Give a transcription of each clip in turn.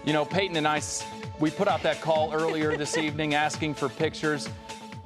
You know, Peyton and we put out that call earlier this evening asking for pictures,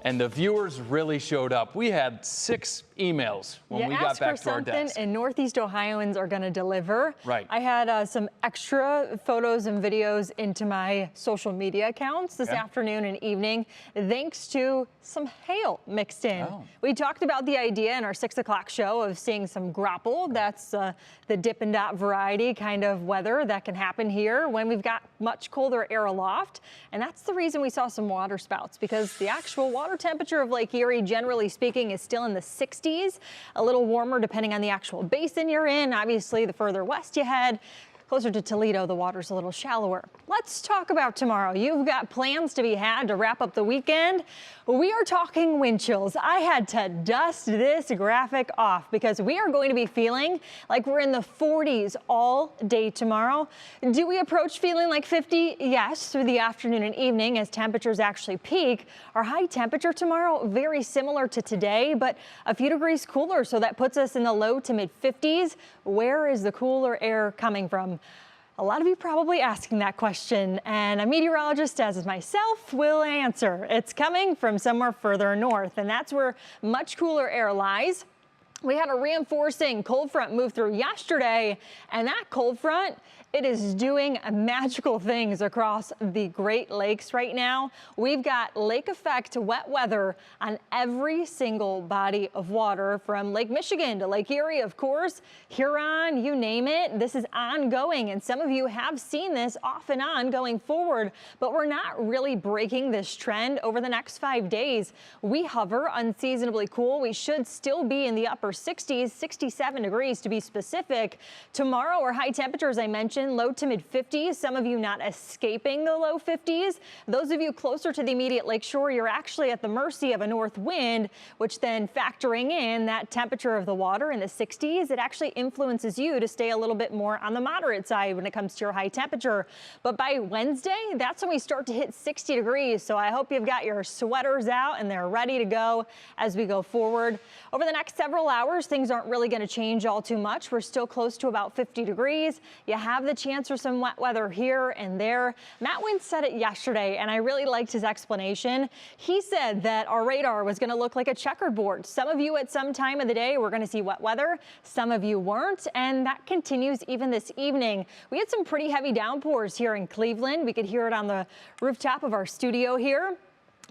and the viewers really showed up. We had 6 emails when we got back to our desk. And Northeast Ohioans are going to deliver. Right. I had some extra photos and videos into my social media accounts this afternoon and evening, thanks to some hail mixed in. Oh. We talked about the idea in our 6 o'clock show of seeing some grapple. That's the dip and dot variety kind of weather that can happen here when we've got much colder air aloft. And that's the reason we saw some water spouts, because the actual water temperature of Lake Erie, generally speaking, is still in the 60s, a little warmer depending on the actual basin you're in. Obviously, the further west you head, closer to Toledo, the water's a little shallower. Let's talk about tomorrow. You've got plans to be had to wrap up the weekend. We are talking wind chills. I had to dust this graphic off because we are going to be feeling like we're in the 40s all day tomorrow. Do we approach feeling like 50? Yes, through the afternoon and evening as temperatures actually peak. Our high temperature tomorrow, very similar to today, but a few degrees cooler. So that puts us in the low to mid 50s. Where is the cooler air coming from? A lot of you probably asking that question, and a meteorologist, as is myself, will answer. It's coming from somewhere further north, and that's where much cooler air lies. We had a reinforcing cold front move through yesterday, and that cold front, it is doing magical things across the Great Lakes right now. We've got lake effect wet weather on every single body of water, from Lake Michigan to Lake Erie, of course, Huron, you name it. This is ongoing, and some of you have seen this off and on going forward, but we're not really breaking this trend over the next 5 days. We hover unseasonably cool. We should still be in the upper 60s, 67 degrees to be specific. Tomorrow, our high temperature, as I mentioned, low to mid 50s. Some of you not escaping the low 50s. Those of you closer to the immediate lakeshore, you're actually at the mercy of a north wind, which then factoring in that temperature of the water in the 60s, it actually influences you to stay a little bit more on the moderate side when it comes to your high temperature. But by Wednesday, that's when we start to hit 60 degrees. So I hope you've got your sweaters out and they're ready to go as we go forward. Over the next several hours, things aren't really going to change all too much. We're still close to about 50 degrees. You have the chance for some wet weather here and there. Matt Wynn said it yesterday, and I really liked his explanation. He said that our radar was going to look like a checkerboard. Some of you at some time of the day were going to see wet weather. Some of you weren't, and that continues even this evening. We had some pretty heavy downpours here in Cleveland. We could hear it on the rooftop of our studio here.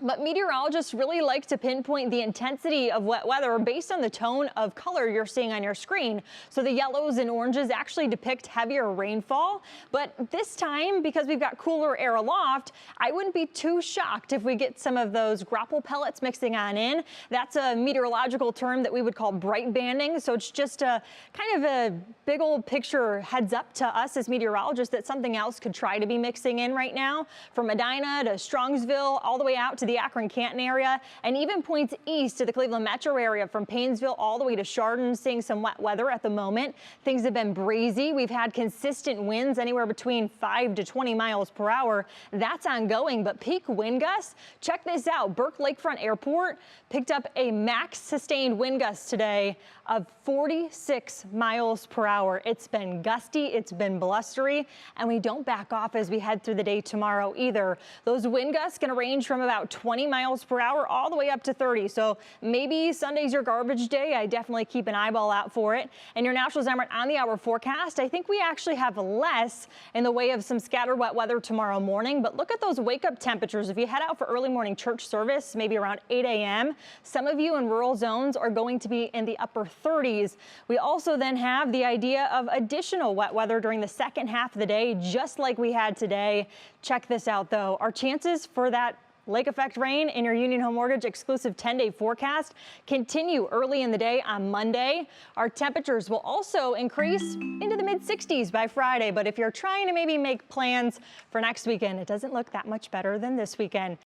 But meteorologists really like to pinpoint the intensity of wet weather based on the tone of color you're seeing on your screen. So the yellows and oranges actually depict heavier rainfall. But this time, because we've got cooler air aloft, I wouldn't be too shocked if we get some of those grapple pellets mixing on in. That's a meteorological term that we would call bright banding. So it's just a kind of a big old picture heads up to us as meteorologists that something else could try to be mixing in right now. From Medina to Strongsville, all the way out to the Akron-Canton area, and even points east to the Cleveland metro area from Paynesville all the way to Chardon, seeing some wet weather at the moment. Things have been breezy. We've had consistent winds anywhere between 5 to 20 miles per hour. That's ongoing, but peak wind gusts, check this out. Burke Lakefront Airport picked up a max sustained wind gust today of 46 miles per hour. It's been gusty, it's been blustery, and we don't back off as we head through the day tomorrow either. Those wind gusts going to range from about 20 miles per hour all the way up to 30. So maybe Sunday's your garbage day. I definitely keep an eyeball out for it. And your National Zimmer on the hour forecast, I think we actually have less in the way of some scattered wet weather tomorrow morning. But look at those wake up temperatures. If you head out for early morning church service, maybe around 8 a.m., some of you in rural zones are going to be in the upper 30s. We also then have the idea of additional wet weather during the second half of the day, just like we had today. Check this out, though. Our chances for that lake effect rain in your Union Home Mortgage exclusive 10-day forecast continue early in the day on Monday. Our temperatures will also increase into the mid 60s by Friday. But if you're trying to maybe make plans for next weekend, it doesn't look that much better than this weekend.